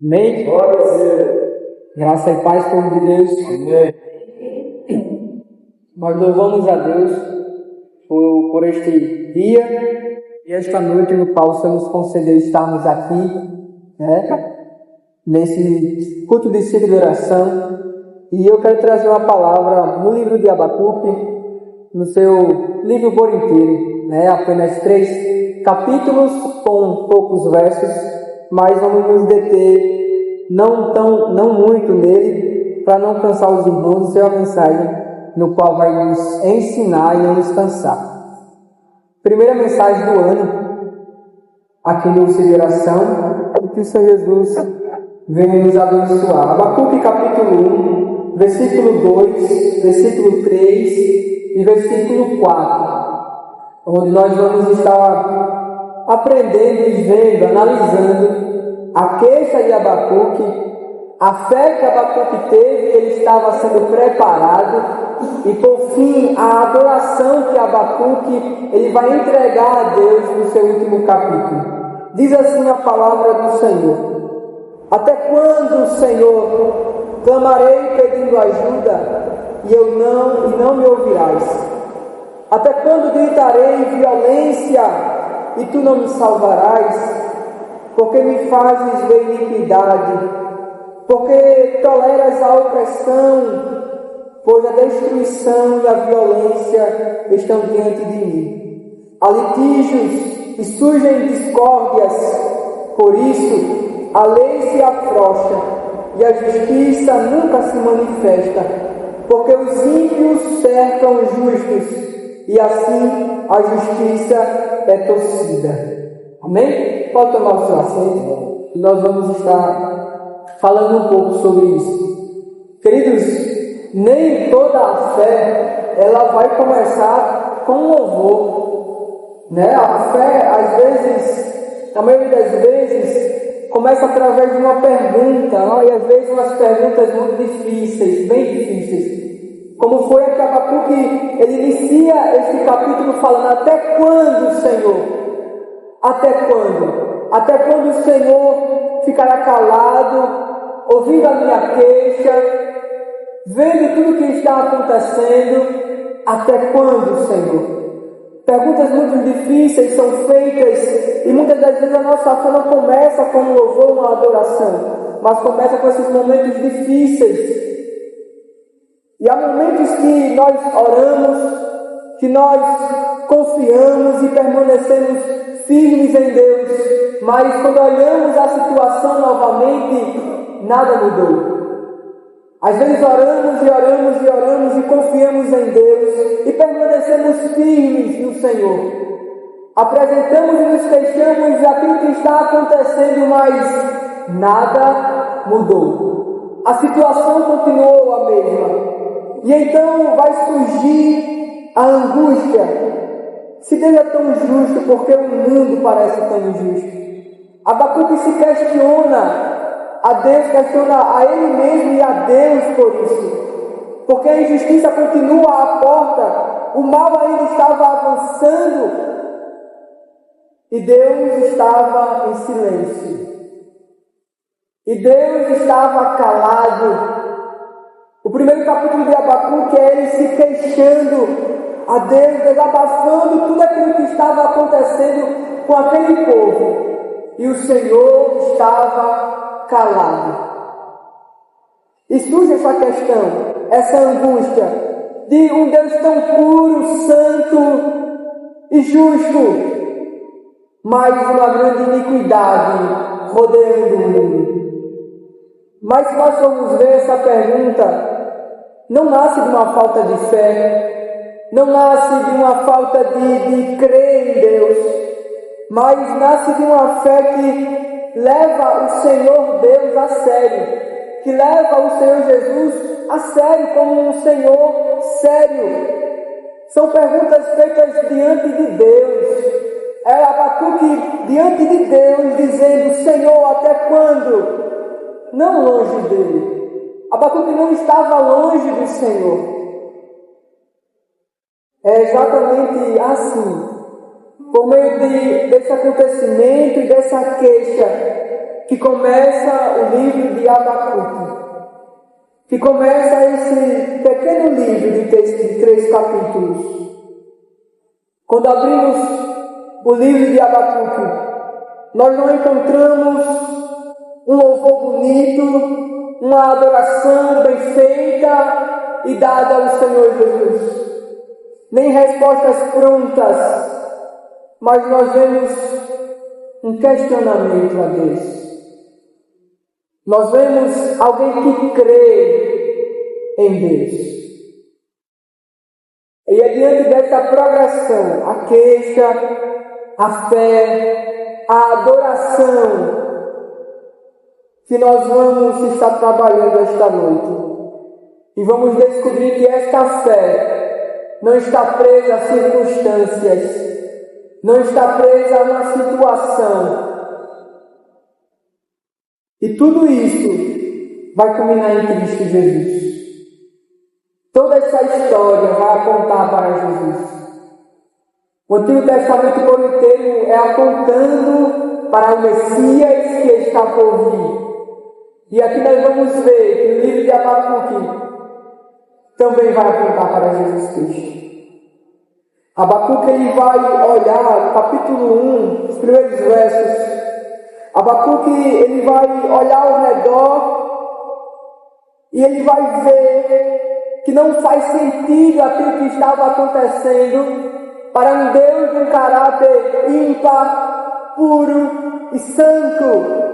Amém? Graça e paz, povo de Deus. Amém. Nós louvamos a Deus por este dia e esta noite no qual o Senhor nos concedeu estarmos aqui, nesse culto de ceia de oração. E eu quero trazer uma palavra no livro de Abacuque, no seu livro por inteiro, apenas 3 capítulos com poucos versos, mas vamos nos deter não muito nele, para não cansar os irmãos. Isso é uma mensagem no qual vai nos ensinar e não nos cansar. Primeira mensagem do ano, aqui no Ceia de Oração, que o Senhor Jesus venha nos abençoar. Abacuque capítulo 1, versículo 2, versículo 3 e versículo 4, onde nós vamos estar aprendendo e vendo, analisando a queixa de Abacuque, a fé que Abacuque teve, ele estava sendo preparado, e por fim a adoração que Abacuque ele vai entregar a Deus no seu último capítulo. Diz assim a palavra do Senhor: até quando, Senhor, clamarei pedindo ajuda e não me ouvirás? Até quando gritarei violência e tu não me salvarás? Porque me fazes ver iniquidade, porque toleras a opressão, pois a destruição e a violência estão diante de mim. Há litígios e surgem discórdias, por isso a lei se afrouxa e a justiça nunca se manifesta, porque os ímpios cercam os justos, e assim a justiça é torcida. Amém? Pode tomar o seu assento e nós vamos estar falando um pouco sobre isso. Queridos, nem toda a fé ela vai começar com louvor, A fé, às vezes, a maioria das vezes, começa através de uma pergunta, e às vezes umas perguntas muito difíceis, bem difíceis. Como foi a que Abacuque, ele inicia este capítulo falando: até quando, Senhor? Até quando? Até quando o Senhor ficará calado, ouvindo a minha queixa, vendo tudo o que está acontecendo? Até quando, Senhor? Perguntas muito difíceis são feitas, e muitas das vezes a nossa fé não começa com um louvor, uma adoração, mas começa com esses momentos difíceis. E há momentos que nós oramos, que nós confiamos e permanecemos firmes em Deus, mas quando olhamos a situação novamente, nada mudou. Às vezes oramos e oramos e oramos e confiamos em Deus e permanecemos firmes no Senhor. Apresentamos e nos queixamos daquilo que está acontecendo, mas nada mudou. A situação continuou a mesma. E então vai surgir a angústia. Se Deus é tão justo, porque o mundo parece tão injusto? Abacuque se questiona a Deus, questiona a ele mesmo e a Deus por isso. Porque a injustiça continua à porta, o mal ainda estava avançando e Deus estava em silêncio. E Deus estava calado. O primeiro capítulo de Abacuque é ele se queixando a Deus, desabafando tudo aquilo que estava acontecendo com aquele povo. E o Senhor estava calado. E surge essa questão, essa angústia de um Deus tão puro, santo e justo, mas uma grande iniquidade rodeando o mundo. Mas se nós formos ver, essa pergunta não nasce de uma falta de fé, não nasce de uma falta de crer em Deus, mas nasce de uma fé que leva o Senhor Deus a sério, que leva o Senhor Jesus a sério, como um Senhor sério. São perguntas feitas diante de Deus. É Abacuque diante de Deus, dizendo: Senhor, até quando? Não longe dele. Abacuque não estava longe do Senhor. É exatamente assim, por meio desse acontecimento e dessa queixa, que começa o livro de Abacuque, que começa esse pequeno livro de 3 capítulos. Quando abrimos o livro de Abacuque, nós não encontramos um louvor bonito, uma adoração bem feita e dada ao Senhor Jesus, nem respostas prontas, mas nós vemos um questionamento a Deus. Nós vemos alguém que crê em Deus. E é diante dessa progressão, a queixa, a fé, a adoração, que nós vamos estar trabalhando esta noite. E vamos descobrir que esta fé não está presa a circunstâncias, não está presa a uma situação. E tudo isso vai culminar em Cristo Jesus. Toda essa história vai apontar para Jesus. O Antigo Testamento por inteiro é apontando para o Messias que está por vir. E aqui nós vamos ver que o livro de Abacuque também vai apontar para Jesus Cristo. Abacuque ele vai olhar, capítulo 1, os primeiros versos. Abacuque ele vai olhar ao redor e ele vai ver que não faz sentido aquilo que estava acontecendo para um Deus de um caráter ímpar, puro e santo.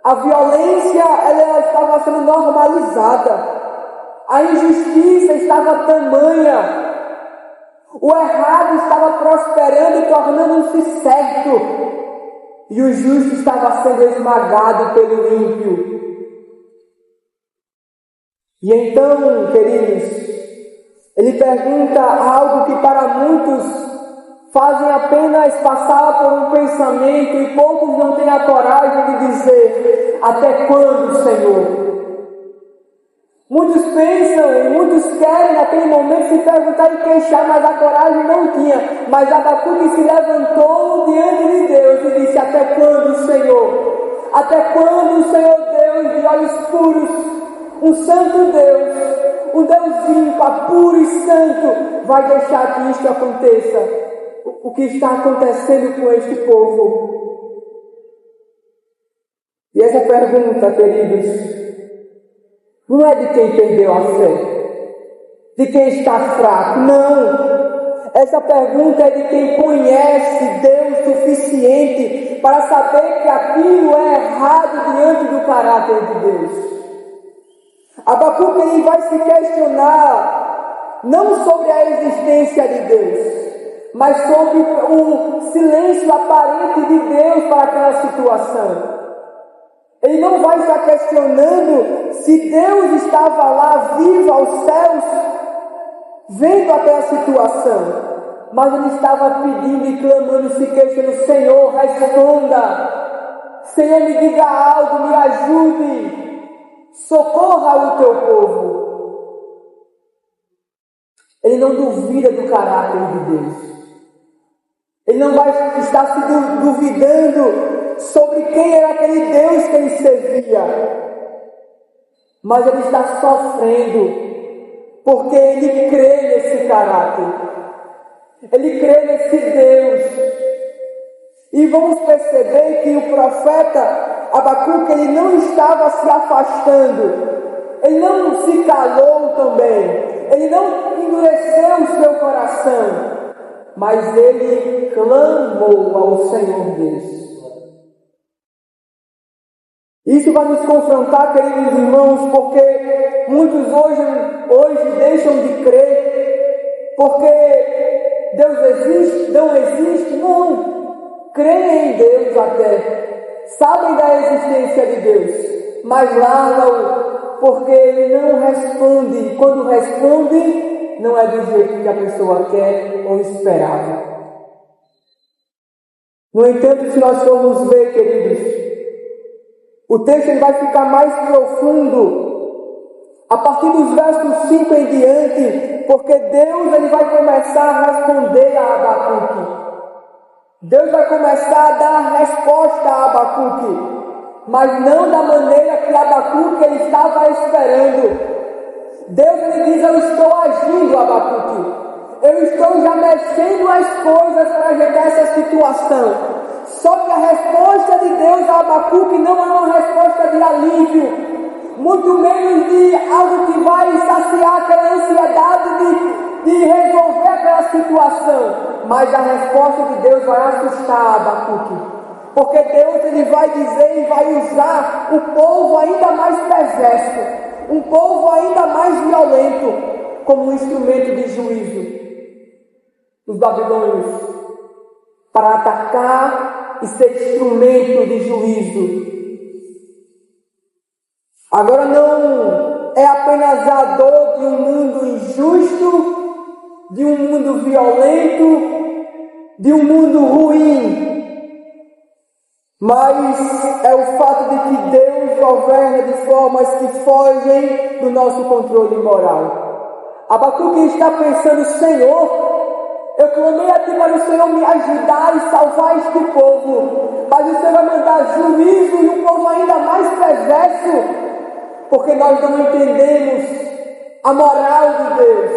A violência ela estava sendo normalizada, a injustiça estava tamanha, o errado estava prosperando e tornando-se certo, e o justo estava sendo esmagado pelo ímpio. E então, queridos, ele pergunta algo que para muitos fazem apenas passar por um pensamento e poucos não têm a coragem de dizer: até quando, Senhor? Muitos pensam e muitos querem naquele momento se perguntar e queixar, mas a coragem não tinha. Mas Abacuque se levantou diante de Deus e disse: até quando, Senhor? Até quando, Senhor Deus de olhos puros, um santo Deus, um Deus ímpar, puro e santo, vai deixar que isto aconteça? O que está acontecendo com este povo? E essa pergunta, queridos, não é de quem perdeu a fé, de quem está fraco, não. Essa pergunta é de quem conhece Deus suficiente para saber que aquilo é errado diante do caráter de Deus. Abacuque ele vai se questionar não sobre a existência de Deus, mas sobre o silêncio aparente de Deus para aquela situação. Ele não vai estar questionando se Deus estava lá vivo aos céus, vendo aquela situação, mas ele estava pedindo e clamando, se queixando: Senhor, responda, Senhor, me diga algo, me ajude, socorra o teu povo. Ele não duvida do caráter de Deus. Ele não vai estar se duvidando sobre quem era aquele Deus que ele servia. Mas ele está sofrendo porque ele crê nesse caráter. Ele crê nesse Deus. E vamos perceber que o profeta Abacuque ele não estava se afastando. Ele não se calou também. Ele não endureceu o seu coração. Mas ele clamou ao Senhor Deus. Isso vai nos confrontar, queridos irmãos, porque muitos hoje deixam de crer, porque Deus existe, não existe, não. Creem em Deus até, sabem da existência de Deus, mas largam porque Ele não responde, e quando responde, não é do jeito que a pessoa quer ou esperava. No entanto, se nós formos ver, queridos, o texto ele vai ficar mais profundo a partir dos versos 5 em diante, porque Deus ele vai começar a responder a Abacuque. Deus vai começar a dar resposta a Abacuque. mas não da maneira que Abacuque ele estava esperando. Deus lhe diz: eu estou agindo, Abacuque. Eu estou já mexendo as coisas para ajeitar essa situação. Só que a resposta de Deus a Abacuque não é uma resposta de alívio, muito menos de algo que vai saciar aquela ansiedade de resolver aquela situação. Mas a resposta de Deus vai assustar Abacuque. Porque Deus ele vai dizer e vai usar o povo ainda mais perverso, um povo ainda mais violento, como um instrumento de juízo dos babilônios, para atacar e ser instrumento de juízo. Agora não é apenas a dor de um mundo injusto, de um mundo violento, de um mundo ruim, mas é o fato de que Deus governa de formas que fogem do nosso controle moral. Abacuque está pensando: Senhor, eu clamei a Ti para o Senhor me ajudar e salvar este povo, mas o Senhor vai mandar juízo e um povo ainda mais perverso, porque nós não entendemos a moral de Deus,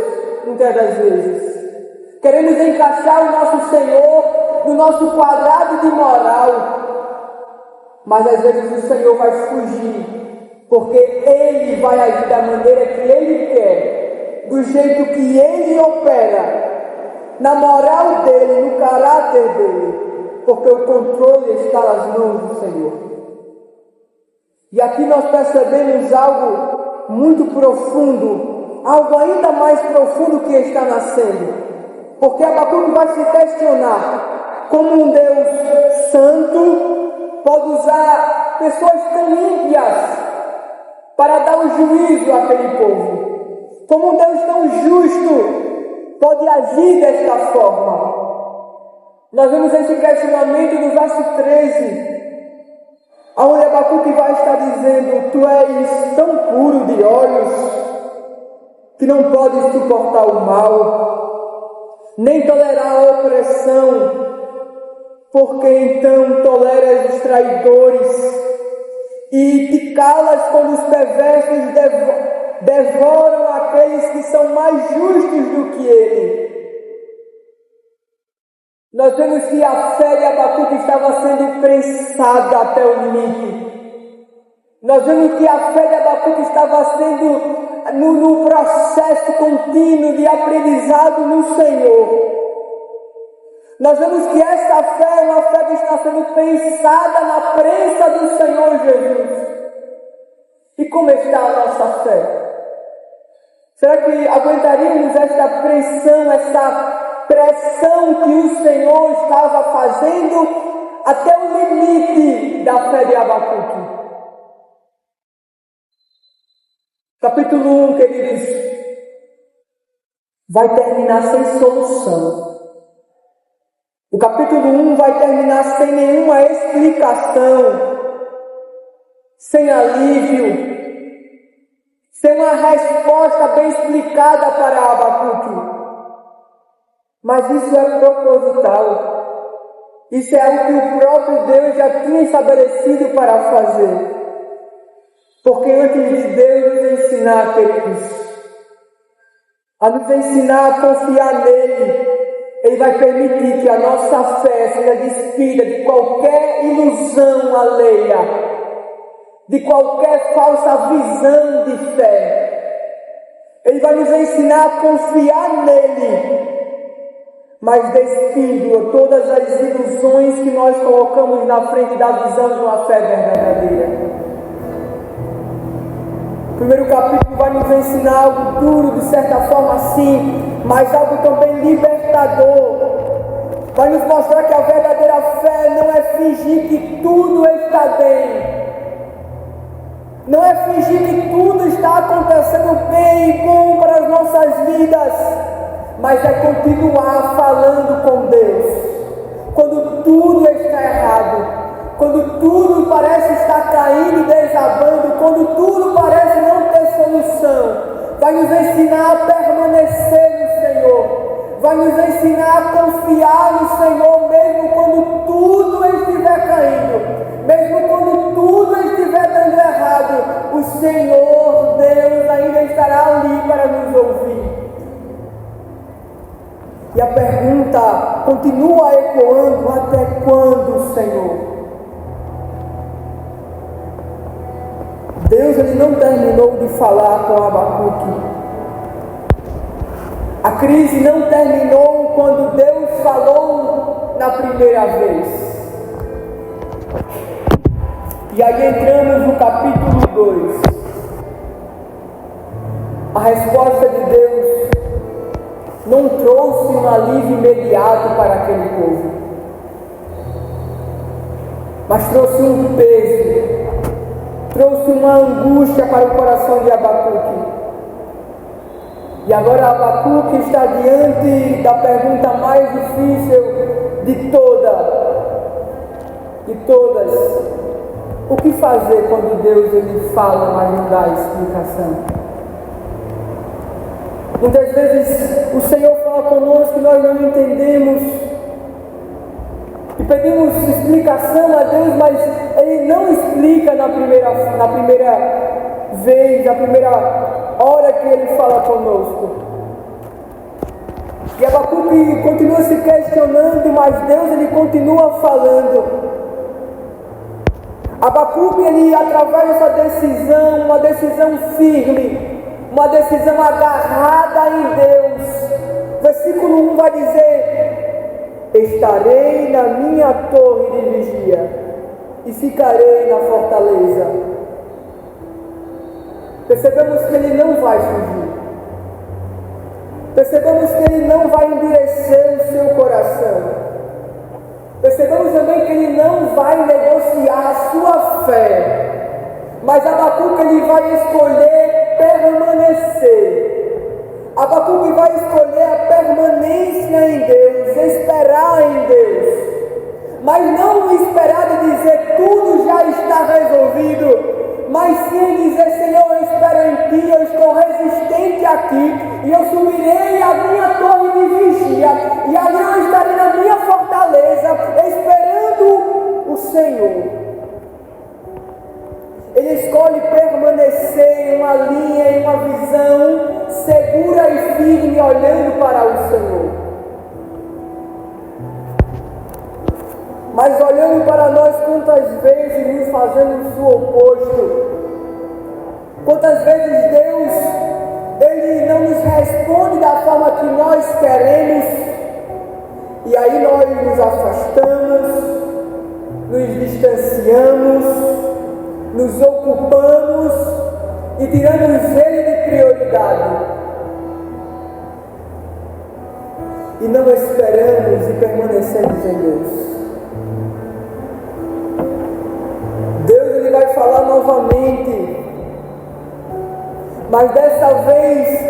muitas das vezes. Queremos encaixar o nosso Senhor no nosso quadrado de moral, mas às vezes o Senhor vai fugir, porque Ele vai agir da maneira que Ele quer, do jeito que Ele opera, na moral dEle, no caráter dEle, porque o controle está nas mãos do Senhor. E aqui nós percebemos algo muito profundo, algo ainda mais profundo que está nascendo, porque Abacuque vai se questionar como um Deus santo pode usar pessoas tão ímpias para dar um juízo àquele povo. Como um Deus tão justo pode agir desta forma. Nós vemos esse questionamento no verso 13, onde Abacuque vai estar dizendo: Tu és tão puro de olhos que não podes suportar o mal, nem tolerar a opressão, porque então toleras os traidores e te calas quando os perversos devoram aqueles que são mais justos do que ele. Nós vemos que a fé de Abacuque estava sendo prensada até o limite. Nós vemos que a fé de Abacuque estava sendo no processo contínuo de aprendizado no Senhor. Nós vemos que essa fé é uma fé que está sendo pensada na prensa do Senhor Jesus. E como está a nossa fé? Será que aguentaríamos esta pressão, essa pressão que o Senhor estava fazendo até o limite da fé de Abacuque? Capítulo 1, queridos, vai terminar sem solução. O capítulo 1 vai terminar sem nenhuma explicação, sem alívio, sem uma resposta bem explicada para Abacuque. Mas isso é proposital. Isso é algo que o próprio Deus já tinha estabelecido para fazer. Porque antes de Deus nos ensinar, queridos, a nos ensinar a confiar nele, Ele vai permitir que a nossa fé seja despida de qualquer ilusão alheia, de qualquer falsa visão de fé. Ele vai nos ensinar a confiar nele, mas despindo todas as ilusões que nós colocamos na frente da visão de uma fé verdadeira. O primeiro capítulo vai nos ensinar algo duro, de certa forma sim, mas algo também libertador. Vai nos mostrar que a verdadeira fé não é fingir que tudo está bem. Não é fingir que tudo está acontecendo bem e bom para as nossas vidas, mas é continuar falando com Deus. Quando tudo está errado, quando tudo parece estar caindo e desabando, quando tudo parece não ter solução, vai nos ensinar a permanecer no Senhor, vai nos ensinar a confiar no Senhor mesmo quando tudo estiver caindo, mesmo quando tudo continua ecoando: até quando, Senhor? Deus ele não terminou de falar com Abacuque. A crise não terminou quando Deus falou na primeira vez. E aí entramos no capítulo 2. A resposta de Deus não trouxe um alívio imediato para aquele povo, mas trouxe um peso, trouxe uma angústia para o coração de Abacuque. E agora Abacuque está diante da pergunta mais difícil de todas. O que fazer quando Deus ele fala, mas não dá explicação? Muitas vezes o Senhor fala conosco e nós não entendemos. E pedimos explicação a Deus, mas Ele não explica na primeira vez, na primeira hora que Ele fala conosco. E Abacuque continua se questionando, mas Deus ele continua falando. Abacuque ele através dessa decisão, uma decisão firme, uma decisão agarrada em Deus. Versículo 1 vai dizer: estarei na minha torre de vigia e ficarei na fortaleza. Percebemos que ele não vai fugir. Percebemos que ele não vai endurecer o seu coração. Percebemos também que ele não vai negociar a sua fé. Mas Abacuque ele vai escolher permanecer. Abacuque vai escolher a permanência em Deus, esperar em Deus. Mas não esperar de dizer tudo já está resolvido, mas sim dizer: Senhor, eu espero em Ti, eu estou resistente aqui, e eu subirei a minha torre de vigia, e ali eu estarei na minha fortaleza, esperando o Senhor. Ele escolhe permanecer em uma linha, em uma visão segura e firme, olhando para o Senhor. Mas olhando para nós, quantas vezes nos fazemos o oposto? Quantas vezes Deus, Ele não nos responde da forma que nós queremos, e aí nós nos afastamos, nos distanciamos, nos ocupamos e tiramos Ele de prioridade. E não esperamos e permanecemos em Deus. Ele vai falar novamente, mas dessa vez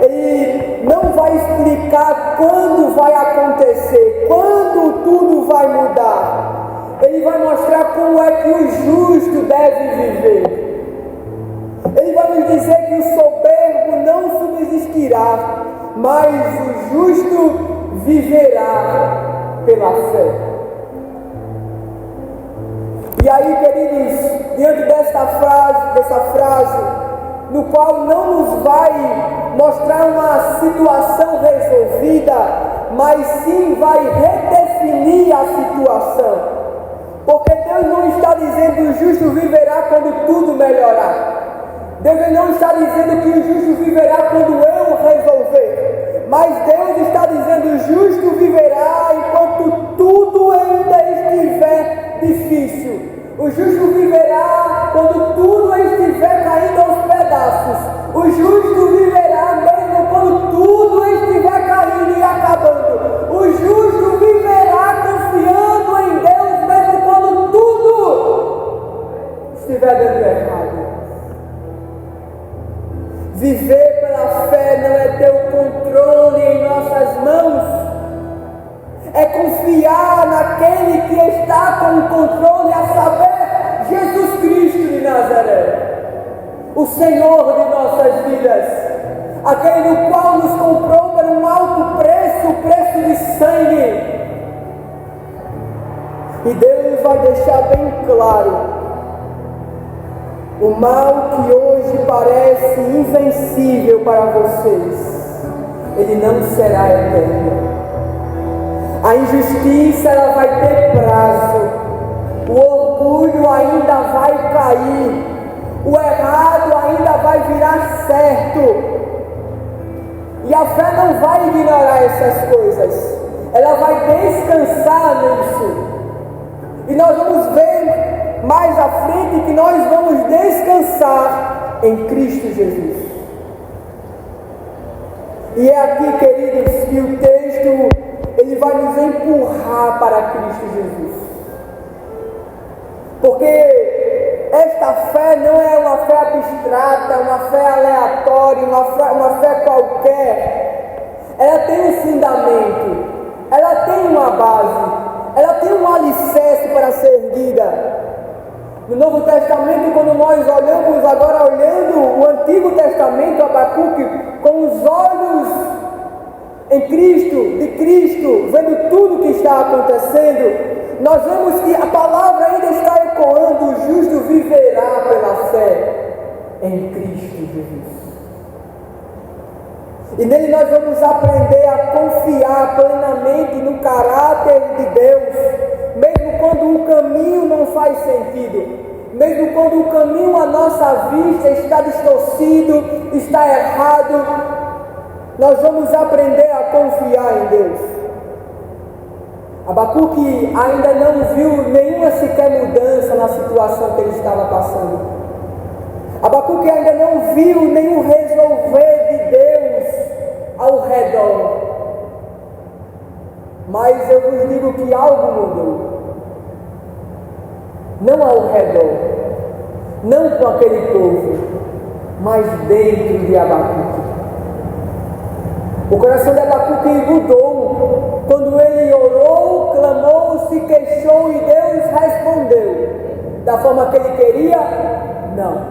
Ele não vai explicar quando vai acontecer, quando tudo vai mudar. Ele vai mostrar como é que o justo deve viver. Ele vai nos dizer que o soberbo não subsistirá, mas o justo viverá pela fé. E aí, queridos, diante dessa frase, no qual não nos vai mostrar uma situação resolvida, mas sim vai redefinir a situação. Porque Deus não está dizendo que o justo viverá quando tudo melhorar. Deus não está dizendo que o justo viverá quando eu resolver. Mas Deus está dizendo que o justo viverá enquanto tudo ainda estiver difícil. O justo viverá quando tudo estiver caindo aos pedaços. O justo viverá mesmo quando tudo estiver caindo e acabando. O justo viverá confiando em Deus mesmo quando tudo estiver dando errado. Viver pela fé não é ter o controle em nossas mãos. É confiar naquele que está com o controle, a saber, Jesus Cristo de Nazaré, o Senhor de nossas vidas, aquele no qual nos comprou por um alto preço, o preço de sangue. E Deus vai deixar bem claro: o mal que hoje parece invencível para vocês, ele não será eterno. A injustiça ela vai ter prazo, o orgulho ainda vai cair, o errado ainda vai virar certo. E a fé não vai ignorar essas coisas, ela vai descansar nisso. E nós vamos ver mais à frente que nós vamos descansar em Cristo Jesus. E é aqui, queridos, que o texto ele vai nos empurrar para Cristo Jesus. Porque esta fé não é uma fé abstrata, uma fé aleatória, uma fé qualquer. Ela tem um fundamento, ela tem uma base, ela tem um alicerce para ser erguida. No Novo Testamento, quando nós olhamos agora, olhando o Antigo Testamento, Abacuque, com os olhos em Cristo, de Cristo, vendo tudo o que está acontecendo, nós vemos que a palavra ainda está ecoando: o justo viverá pela fé em Cristo Jesus. E nele nós vamos aprender a confiar plenamente no caráter de Deus, mesmo quando o caminho não faz sentido, mesmo quando o caminho à nossa vista está distorcido, está errado, nós vamos aprender a confiar em Deus. Abacuque ainda não viu nenhuma sequer mudança na situação que ele estava passando. Abacuque ainda não viu nenhum resolver de Deus ao redor. Mas eu vos digo que algo mudou. Não ao redor, não com aquele povo, mas dentro de Abacuque. O coração de Abacuque mudou quando ele orou, clamou, se queixou e Deus respondeu. Da forma que ele queria? Não.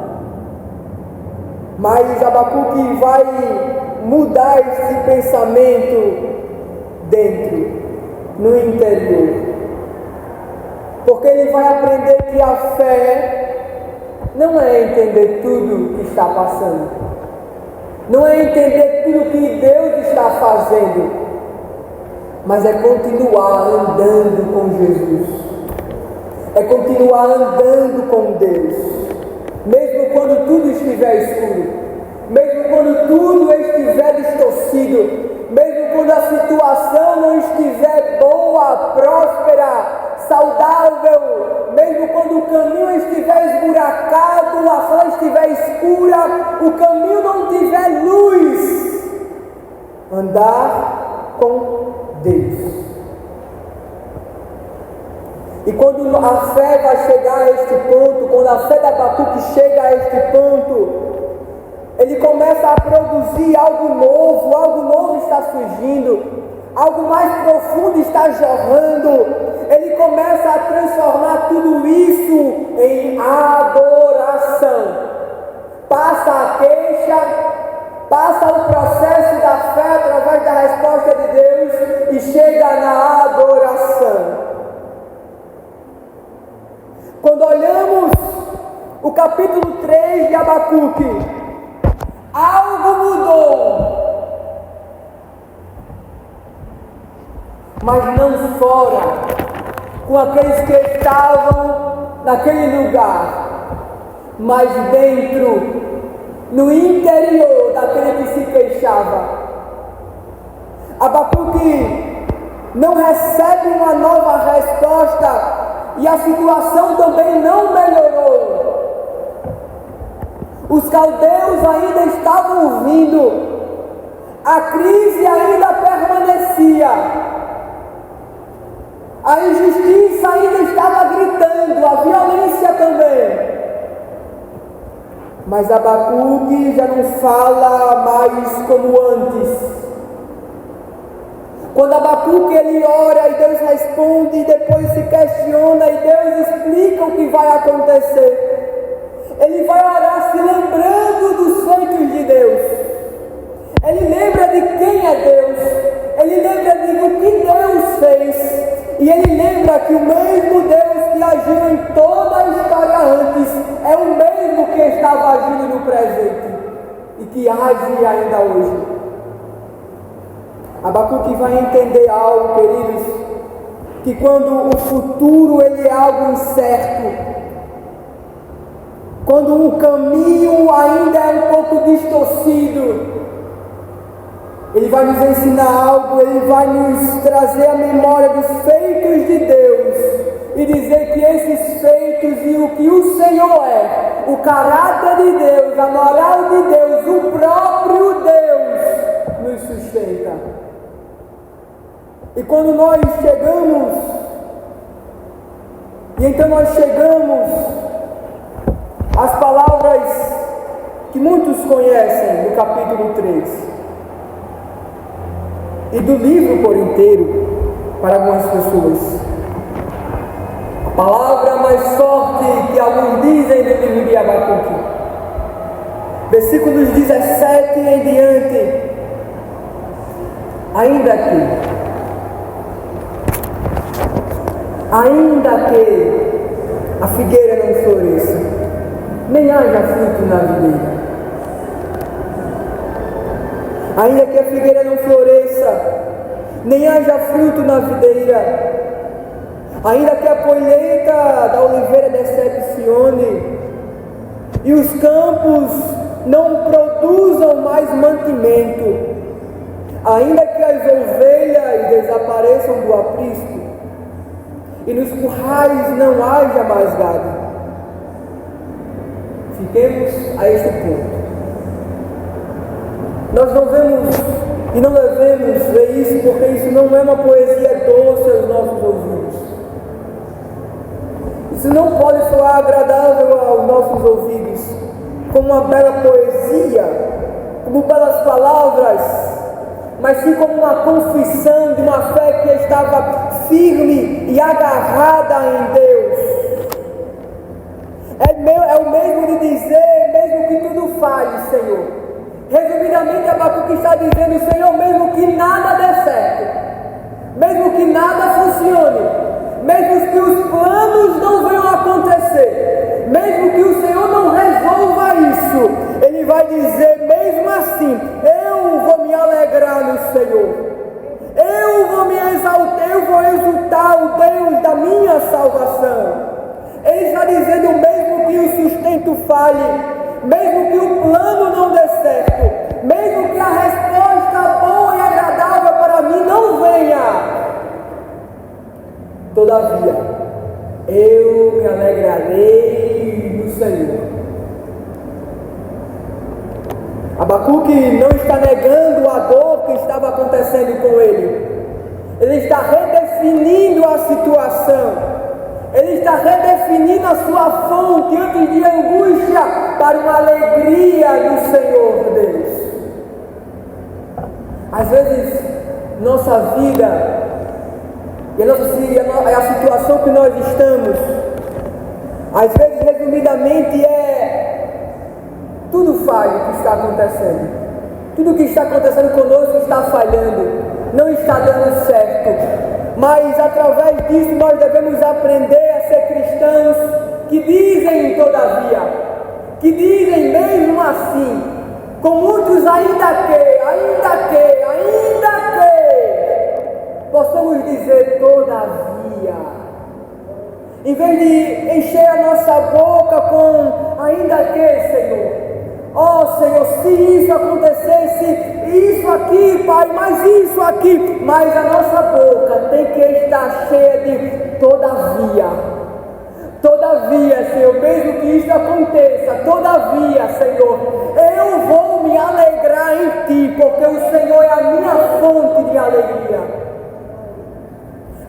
Mas Abacuque vai mudar esse pensamento dentro, no interior. Porque ele vai aprender que a fé não é entender tudo o que está passando, não é entender tudo o que Deus está fazendo, mas é continuar andando com Jesus, é continuar andando com Deus, mesmo quando tudo estiver escuro, mesmo quando tudo estiver distorcido, mesmo quando a situação não estiver boa, próspera, saudável, mesmo quando o caminho estiver esburacado, a rua estiver escura, o caminho não tiver luz, andar com Deus. E quando a fé vai chegar a este ponto, quando a fé de Abacuque chega a este ponto, ele começa a produzir algo novo está surgindo, algo mais profundo está jorrando. Ele começa a transformar tudo isso em adoração. Passa a queixa, passa o processo da fé através da resposta de Deus e chega na adoração. Quando olhamos o capítulo 3 de Abacuque, algo mudou. Mas não fora com aqueles que estavam naquele lugar, mas dentro, no interior daquele que se queixava. Abacuque não recebe uma nova resposta e a situação também não melhorou. Os caldeus ainda estavam vindo, a crise ainda permanecia, a injustiça ainda estava gritando, a violência também. Mas Abacuque já não fala mais como antes. Quando Abacuque ele ora e Deus responde, e depois se questiona e Deus explica o que vai acontecer, ele vai orar se lembrando dos feitos de Deus. Ele lembra de quem é Deus, ele lembra do que Deus fez, e ele lembra que o mesmo Deus que agiu em toda a história antes é o mesmo que estava agindo no presente e que age ainda hoje. Abacuque vai entender algo, queridos, que quando o futuro ele é algo incerto, quando o caminho ainda é um pouco distorcido, ele vai nos ensinar algo, ele vai nos trazer a memória dos feitos de Deus e dizer que esses feitos e o que o Senhor é, o caráter de Deus, a moral de Deus, o próprio Deus nos sustenta. E quando nós chegamos, e então nós chegamos às palavras que muitos conhecem do capítulo 3 e do livro por inteiro, para algumas pessoas. A palavra mais forte que alguns dizem no livro de Abacuque, versículos 17 em diante, ainda que a figueira não floresça, nem haja fruto na videira, ainda que a figueira não floresça, nem haja fruto na videira, ainda que a colheita da oliveira decepcione, e os campos não produzam mais mantimento, ainda que as ovelhas desapareçam do aprisco, e nos currais não haja mais gado. Fiquemos a este ponto. Nós não vemos e não devemos ver isso, porque isso não é uma poesia doce aos nossos ouvidos. Isso não pode soar agradável aos nossos ouvidos, como uma bela poesia, como belas palavras, mas sim como uma confissão de uma fé que estava firme e agarrada em Deus. É o mesmo de dizer, mesmo que tudo falhe, Senhor. Resumidamente, Abacuque está dizendo, Senhor, mesmo que nada dê certo, mesmo que nada funcione, mesmo que os planos não venham a acontecer, mesmo que o Senhor não resolva isso, Ele vai dizer, mesmo assim, eu vou me alegrar no Senhor, eu vou me exaltar, eu vou exultar o Deus da minha salvação. Ele está dizendo, mesmo que o sustento falhe, mesmo que o plano não dê certo, mesmo que a resposta boa e agradável para mim não venha, todavia, eu me alegrarei no Senhor. Abacuque não está negando a dor que estava acontecendo com ele. Ele está redefinindo a situação. Ele está redefinindo a sua fonte antes de angústia para uma alegria do Senhor Deus. Às vezes, nossa vida e a situação que nós estamos, às vezes, resumidamente, tudo falha o que está acontecendo. Tudo o que está acontecendo conosco está falhando, não está dando certo. Mas através disso nós devemos aprender a ser cristãos que dizem todavia, que dizem mesmo assim, com muitos ainda que, possamos dizer todavia. Em vez de encher a nossa boca com ainda que, Senhor. Ó Senhor, se isso acontecesse, isso aqui, Pai, mas isso aqui, mas a nossa boca tem que estar cheia de todavia. Todavia, Senhor, mesmo que isso aconteça, todavia, Senhor, eu vou me alegrar em Ti, porque o Senhor é a minha fonte de alegria.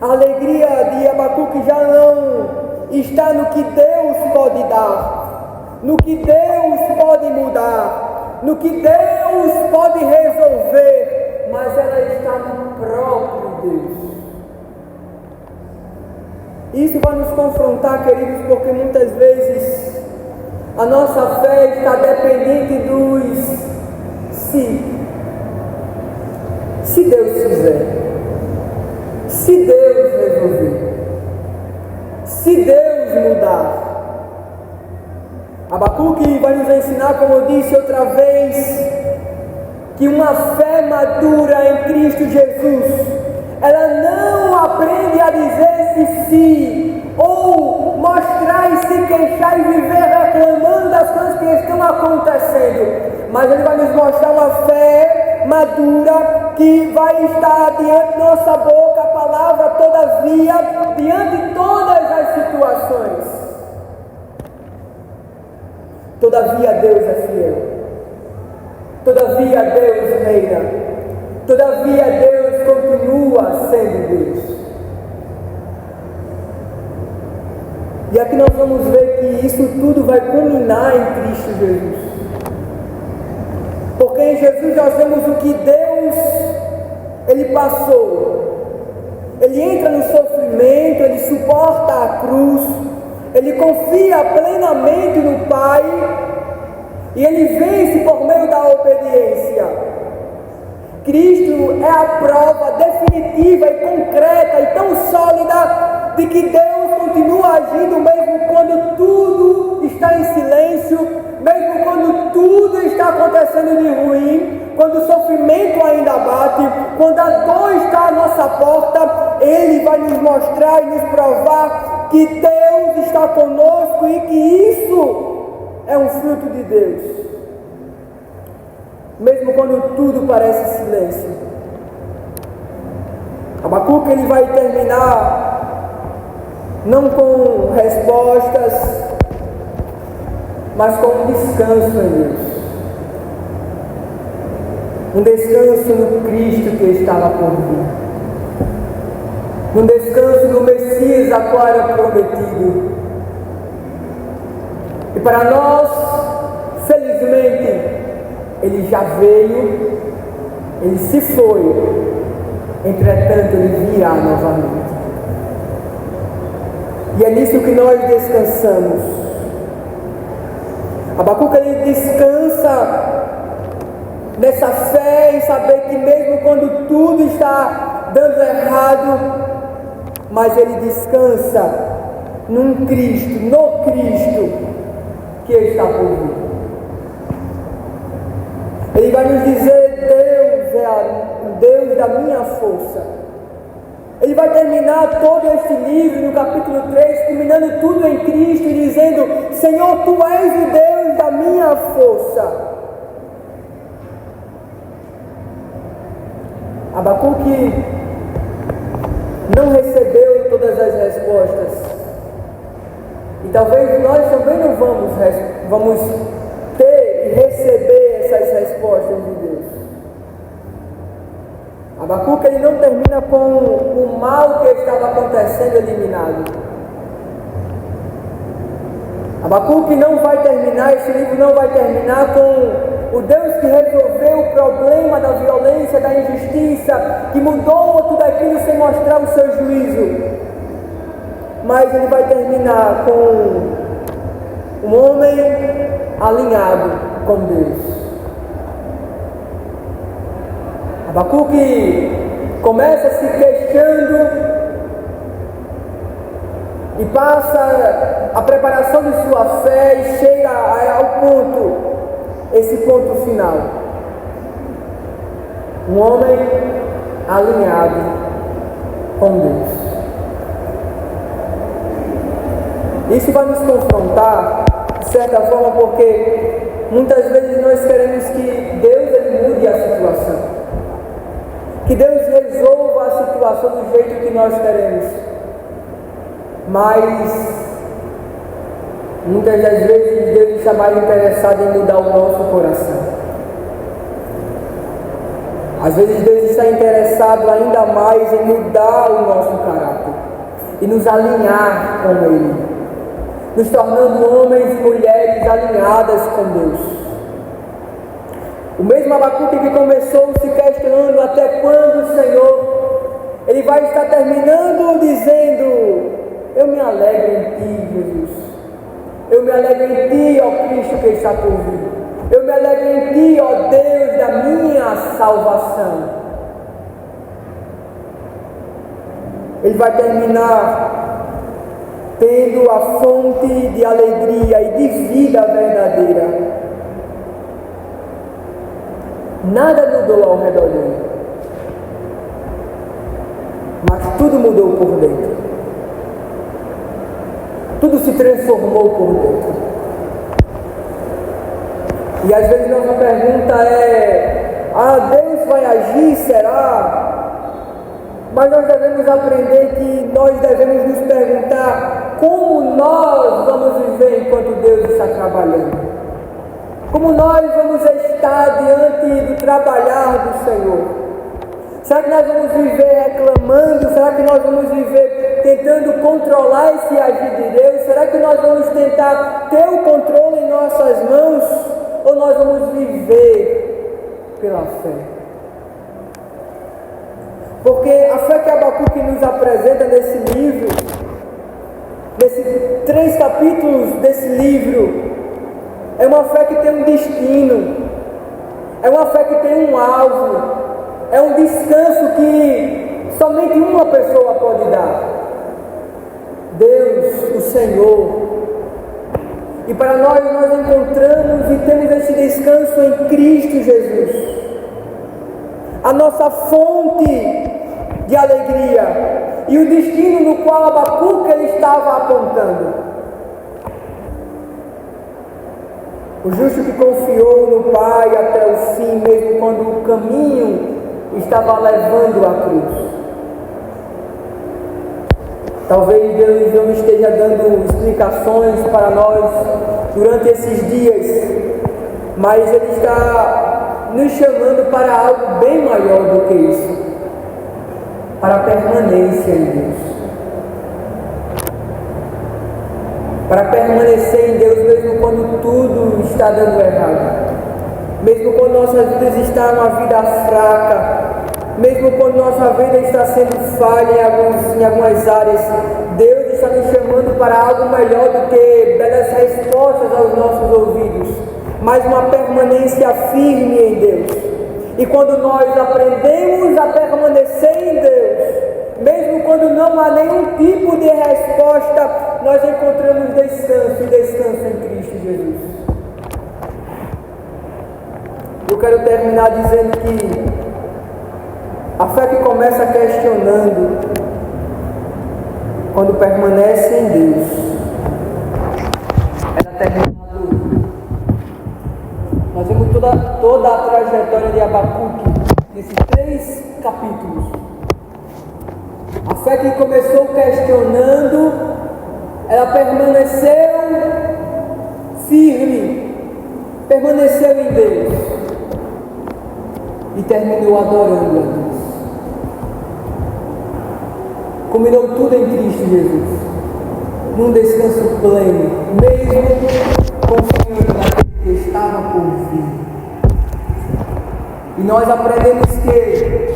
A alegria de Abacuque já não está no que Deus pode dar, no que Deus pode mudar, no que Deus pode resolver, mas ela está no próprio Deus. Isso vai nos confrontar, queridos, porque muitas vezes a nossa fé está dependente dos se Deus fizer, se Deus resolver, se Deus mudar. Abacuque vai nos ensinar, como eu disse outra vez, que uma fé madura em Cristo Jesus, ela não aprende a dizer-se sim, ou mostrar e se queixar e viver reclamando das coisas que estão acontecendo, mas ele vai nos mostrar uma fé madura que vai estar diante de nossa boca, a palavra todavia, diante de todas as situações. Todavia Deus é fiel, todavia Deus reina, todavia Deus continua sendo Deus. E aqui nós vamos ver que isso tudo vai culminar em Cristo Jesus. Porque em Jesus nós vemos o que Deus, Ele passou. Ele entra no sofrimento, Ele suporta a cruz, Ele confia plenamente no Pai, e Ele vence por meio da obediência. Cristo é a prova definitiva e concreta e tão sólida de que Deus continua agindo mesmo quando tudo está em silêncio, mesmo quando tudo está acontecendo de ruim, quando o sofrimento ainda bate, quando a dor está à nossa porta. Ele vai nos mostrar e nos provar que Deus está conosco e que isso é um fruto de Deus. Mesmo quando tudo parece silêncio. Abacuque ele vai terminar não com respostas, mas com um descanso em Deus. Um descanso no Cristo que estava por vir. Um descanso no Messias a qual era prometido. E para nós, felizmente, ele já veio, ele se foi, entretanto ele virá novamente. E é nisso que nós descansamos. Abacuque ele descansa nessa fé em saber que mesmo quando tudo está dando errado, mas ele descansa num Cristo, no Cristo que está por vir. Ele vai nos dizer: Deus é o Deus da minha força. Ele vai terminar todo este livro no capítulo 3, culminando tudo em Cristo e dizendo: Senhor, Tu és o Deus da minha força. Abacuque não recebeu todas as respostas. E talvez nós também não vamos ter e receber essas respostas de Deus. Abacuque ele não termina com o mal que estava acontecendo eliminado. Abacuque não vai terminar, esse livro não vai terminar com o Deus que resolveu o problema da violência, da injustiça, que mudou tudo aquilo sem mostrar o seu juízo. Mas ele vai terminar com um homem alinhado com Deus. Abacuque começa se queixando e passa a preparação de sua fé e chega ao ponto, esse ponto final. Um homem alinhado com Deus. Isso vai nos confrontar, de certa forma, porque muitas vezes nós queremos que Deus ele mude a situação. Que Deus resolva a situação do jeito que nós queremos. Mas muitas das vezes Deus está mais interessado em mudar o nosso coração. Às vezes Deus está interessado ainda mais em mudar o nosso caráter e nos alinhar com Ele, nos tornando homens e mulheres alinhadas com Deus. O mesmo Abacuque que começou se questionando até quando, Senhor, ele vai estar terminando dizendo: eu me alegro em Ti, Jesus. Eu me alegro em Ti, ó Cristo que está por vir. Eu me alegro em Ti, ó Deus da minha salvação. Ele vai terminar tendo a fonte de alegria e de vida verdadeira. Nada mudou ao redor dele, mas tudo mudou por dentro. Tudo se transformou por dentro. E às vezes nossa pergunta é: Deus vai agir? Será? Mas nós devemos aprender que nós devemos nos perguntar como nós vamos viver enquanto Deus está trabalhando. Como nós vamos estar diante do trabalhar do Senhor? Será que nós vamos viver reclamando? Será que nós vamos viver tentando controlar esse agir de Deus? Será que nós vamos tentar ter o controle em nossas mãos? Ou nós vamos viver pela fé? Porque a fé que Abacuque nos apresenta nesse livro, nesses 3 capítulos desse livro, é uma fé que tem um destino, é uma fé que tem um alvo, é um descanso que somente uma pessoa pode dar: Deus, o Senhor. E para nós encontramos e temos esse descanso em Cristo Jesus, a nossa fonte de alegria e o destino no qual Abacuque ele estava apontando. O justo que confiou no Pai até o fim, mesmo quando o caminho estava levando à cruz. Talvez Deus não esteja dando explicações para nós durante esses dias, mas Ele está nos chamando para algo bem maior do que isso, para a permanência em Deus. Para permanecer em Deus mesmo quando tudo está dando errado, mesmo quando nossas vidas estão uma vida fraca, mesmo quando nossa vida está sendo falha em algumas áreas. Deus está nos chamando para algo melhor do que belas respostas aos nossos ouvidos, mas uma permanência firme em Deus. E quando nós aprendemos a permanecer em Deus, mesmo quando não há nenhum tipo de resposta, nós encontramos descanso, e descanso em Cristo Jesus. Eu quero terminar dizendo que a fé que começa questionando, quando permanece em Deus, ela termina na dúvida. Nós vemos toda a trajetória de Abacuque nesses 3 capítulos. A fé que começou questionando, ela permaneceu firme, permaneceu em Deus e terminou adorando a Deus. Culminou tudo em Cristo Jesus, num descanso pleno, mesmo confiando naquele que estava por vir. E nós aprendemos que,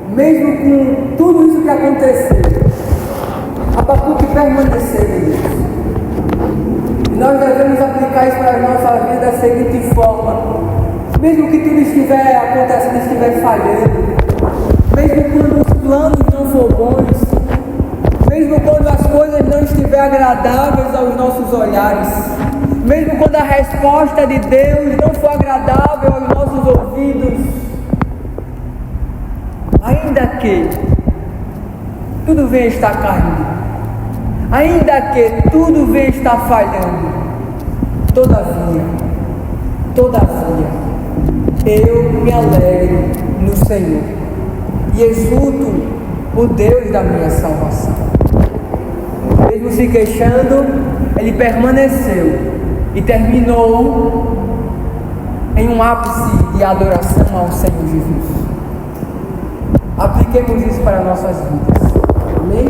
mesmo com tudo isso que aconteceu, Abacuque permaneceu em Deus. E nós devemos aplicar isso para a nossa vida da seguinte forma: mesmo que tudo estiver acontecendo, estiver falhando, mesmo quando os planos não for bons, mesmo quando as coisas não estiverem agradáveis aos nossos olhares, mesmo quando a resposta de Deus não for agradável aos nossos ouvidos, ainda que tudo venha estar caindo, ainda que tudo venha estar falhando, todavia, eu me alegro no Senhor e exulto o Deus da minha salvação. Mesmo se queixando, ele permaneceu e terminou em um ápice de adoração ao Senhor Jesus. Apliquemos isso para nossas vidas. Amém?